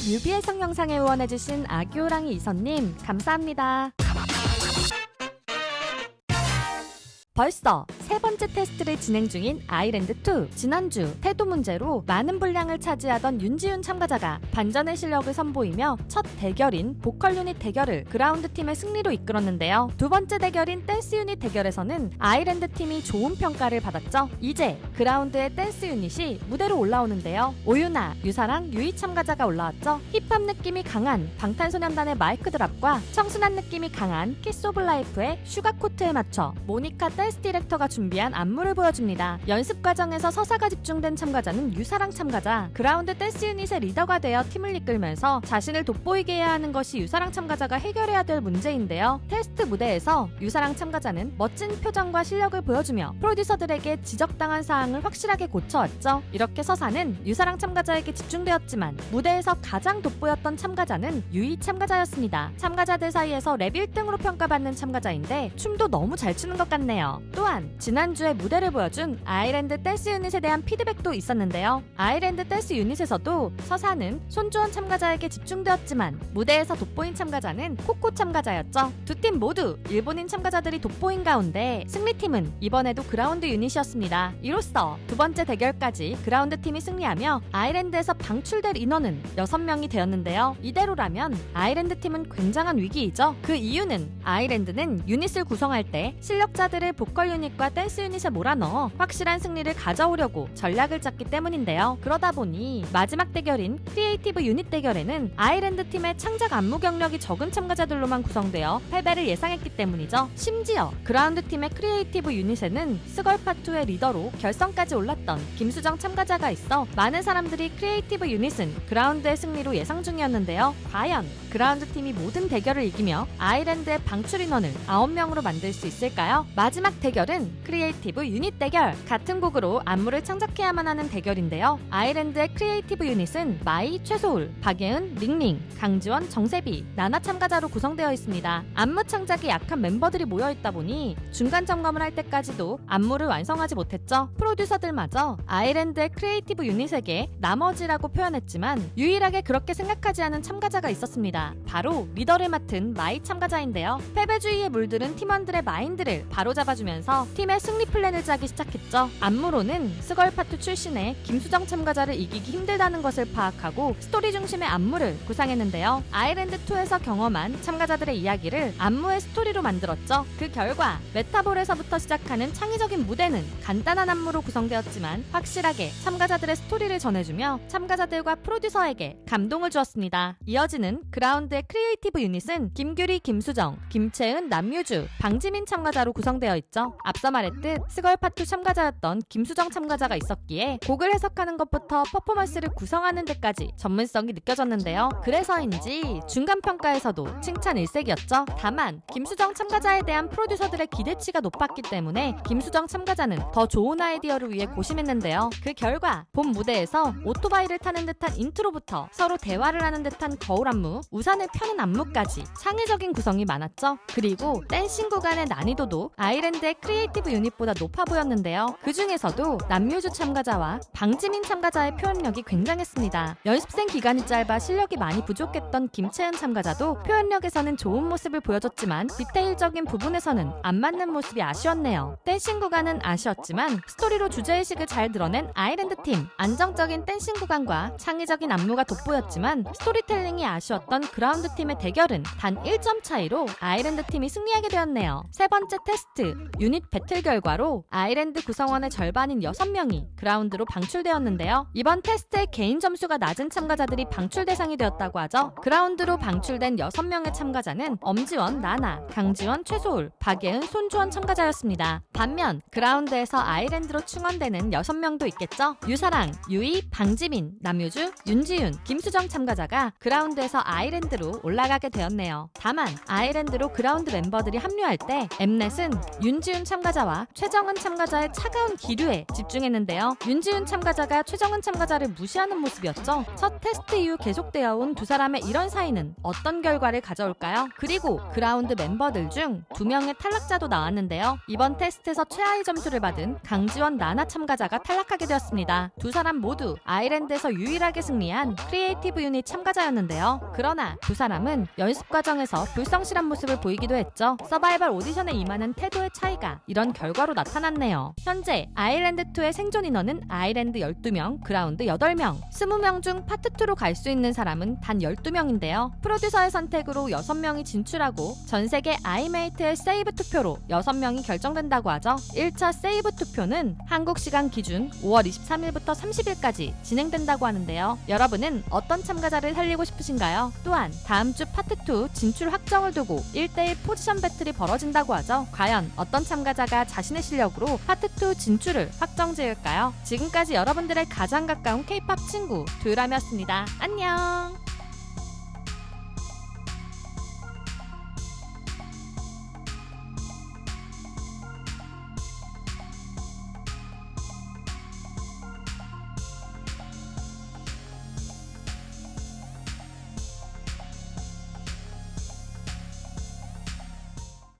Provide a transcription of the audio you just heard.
뮤비의 성영상에 후원해주신 아기호랑이 이선님 감사합니다. 벌써 세 번째 테스트를 진행 중인 아이랜드2. 지난주 태도 문제로 많은 분량을 차지하던 윤지윤 참가자가 반전의 실력을 선보이며 첫 대결인 보컬 유닛 대결을 그라운드 팀의 승리로 이끌었는데요. 두 번째 대결인 댄스 유닛 대결에서는 아이랜드 팀이 좋은 평가를 받았죠. 이제 그라운드의 댄스 유닛이 무대로 올라오는데요. 오유나, 유사랑, 유이 참가자가 올라왔죠. 힙합 느낌이 강한 방탄소년단의 마이크 드랍과 청순한 느낌이 강한 키스 오브 라이프의 슈가 코트에 맞춰 모니카 댄스 디렉터가 준비한 안무를 보여줍니다. 연습 과정에서 서사가 집중된 참가자는 유사랑 참가자. 그라운드 댄스 유닛의 리더가 되어 팀을 이끌면서 자신을 돋보이게 해야 하는 것이 유사랑 참가자가 해결해야 될 문제인데요. 테스트 무대에서 유사랑 참가자는 멋진 표정과 실력을 보여주며 프로듀서들에게 지적당한 사항을 확실하게 고쳐왔죠. 이렇게 서사는 유사랑 참가자에게 집중되었지만 무대에서 가장 돋보였던 참가자는 유이 참가자였습니다. 참가자들 사이에서 랩 1등으로 평가받는 참가자인데 춤도 너무 잘 추는 것 같네요. 또한 지난주에 무대를 보여준 아이랜드 댄스 유닛에 대한 피드백도 있었는데요. 아이랜드 댄스 유닛에서도 서사는 손주원 참가자에게 집중되었지만 무대에서 돋보인 참가자는 코코 참가자였죠. 두 팀 모두 일본인 참가자들이 돋보인 가운데 승리팀은 이번에도 그라운드 유닛이었습니다. 이로써 두 번째 대결까지 그라운드 팀이 승리하며 아이랜드에서 방출될 인원은 6명이 되었는데요. 이대로라면 아이랜드 팀은 굉장한 위기이죠. 그 이유는 아이랜드는 유닛을 구성할 때 실력자들을 보컬 유닛과 댄스 유닛에 몰아넣어 확실한 승리를 가져오려고 전략을 짰기 때문인데요. 그러다 보니 마지막 대결인 크리에이티브 유닛 대결에는 아이랜드 팀의 창작 안무 경력이 적은 참가자들로만 구성되어 패배를 예상했기 때문이죠. 심지어 그라운드 팀의 크리에이티브 유닛에는 스걸파2의 리더로 결선까지 올랐던 김수정 참가자가 있어 많은 사람들이 크리에이티브 유닛은 그라운드의 승리로 예상 중이었는데요. 과연 그라운드 팀이 모든 대결을 이기며 아이랜드의 방출 인원을 9명으로 만들 수 있을까요? 마지막 대결은 크리에이티브 유닛 대결. 같은 곡으로 안무를 창작해야만 하는 대결인데요. 아이랜드의 크리에이티브 유닛은 마이, 최소울, 박예은, 링링, 강지원, 정세비, 나나 참가자로 구성되어 있습니다. 안무 창작이 약한 멤버들이 모여있다 보니 중간 점검을 할 때까지도 안무를 완성하지 못했죠. 프로듀서들마저 아이랜드의 크리에이티브 유닛에게 나머지라고 표현했지만 유일하게 그렇게 생각하지 않은 참가자가 있었습니다. 바로 리더를 맡은 마이 참가자인데요. 패배주의에 물들은 팀원들의 마인드를 바로잡아주면서 팀의 승리 플랜을 짜기 시작했죠. 안무로는 스걸파2 출신의 김수정 참가자를 이기기 힘들다는 것을 파악하고 스토리 중심의 안무를 구상했는데요. 아이랜드2에서 경험한 참가자들의 이야기를 안무의 스토리로 만들었죠. 그 결과 메타볼에서부터 시작하는 창의적인 무대는 간단한 안무로 구성되었지만 확실하게 참가자들의 스토리를 전해주며 참가자들과 프로듀서에게 감동을 주었습니다. 이어지는 그라운드의 크리에이티브 유닛은 김규리, 김수정, 김채은, 남유주, 방지민 참가자로 구성되어 있죠. 앞서 말했듯 스걸파2 참가자였던 김수정 참가자가 있었기에 곡을 해석하는 것부터 퍼포먼스를 구성하는 데까지 전문성이 느껴졌는데요. 그래서인지 중간 평가에서도 칭찬 일색이었죠. 다만 김수정 참가자에 대한 프로듀서들의 기대치가 높았기 때문에 김수정 참가자는 더 좋은 아이디어를 위해 고심했는데요. 그 결과 본 무대에서 오토바이를 타는 듯한 인트로부터 서로 대화를 하는 듯한 거울 안무, 우산을 펴는 안무까지 창의적인 구성이 많았죠. 그리고 댄싱 구간의 난이도도 아이랜드의 크리에이티브 유닛보다 높아 보였는데요. 그 중에서도 남유주 참가자와 방지민 참가자의 표현력이 굉장했습니다. 연습생 기간이 짧아 실력이 많이 부족했던 김채은 참가자도 표현력에서는 좋은 모습을 보여줬지만 디테일적인 부분에서는 안 맞는 모습이 아쉬웠네요. 댄싱 구간은 아쉬웠지만 스토리로 주제의식을 잘 드러낸 아이랜드 팀. 안정적인 댄싱 구간과 창의적인 안무가 돋보였지만 스토리텔링이 아쉬웠던 그라운드 팀의 대결은 단 1점 차이로 아이랜드 팀이 승리하게 되었네요. 세 번째 테스트 유닛 배틀 결과로 아이랜드 구성원의 절반인 6명이 그라운드로 방출되었는데요. 이번 테스트의 개인 점수가 낮은 참가자들이 방출 대상이 되었다고 하죠. 그라운드로 방출된 6명의 참가자는 엄지원, 나나, 강지원, 최소울, 박예은, 손주원 참가자였습니다. 반면 그라운드에서 아이랜드로 충원되는 6명도 있겠죠. 유사랑, 유이, 방지민, 남유주, 윤지윤, 김수정 참가자가 그라운드에서 아이랜드로 올라가게 되었네요. 다만 아이랜드로 그라운드 멤버들이 합류할 때 엠넷은 윤지윤 참가자와 참가자와 최정은 참가자의 차가운 기류에 집중했는데요. 윤지훈 참가자가 최정은 참가자를 무시하는 모습이었죠. 첫 테스트 이후 계속되어 온 두 사람의 이런 사이는 어떤 결과를 가져올까요? 그리고 그라운드 멤버들 중 2명의 탈락자도 나왔는데요. 이번 테스트에서 최하위 점수를 받은 강지원, 나나 참가자가 탈락하게 되었습니다. 두 사람 모두 아일랜드에서 유일하게 승리한 크리에이티브 유닛 참가자였는데요. 그러나 두 사람은 연습 과정에서 불성실한 모습을 보이기도 했죠. 서바이벌 오디션에 임하는 태도의 차이가 이런 결과로 나타났네요. 현재 아일랜드2의 생존 인원은 아일랜드 12명, 그라운드 8명, 20명 중 파트2로 갈 수 있는 사람은 단 12명인데요. 프로듀서의 선택으로 6명이 진출하고 전 세계 아이메이트의 세이브 투표로 6명이 결정된다고 하죠. 1차 세이브 투표는 한국 시간 기준 5월 23일부터 30일까지 진행된다고 하는데요. 여러분은 어떤 참가자를 살리고 싶으신가요? 또한 다음 주 파트2 진출 확정을 두고 1대1 포지션 배틀이 벌어진다고 하죠. 과연 어떤 참가자가 자신의 실력으로 파트2 진출을 확정 지을까요? 지금까지 여러분들의 가장 가까운 K-POP 친구 두유람이었습니다. 안녕!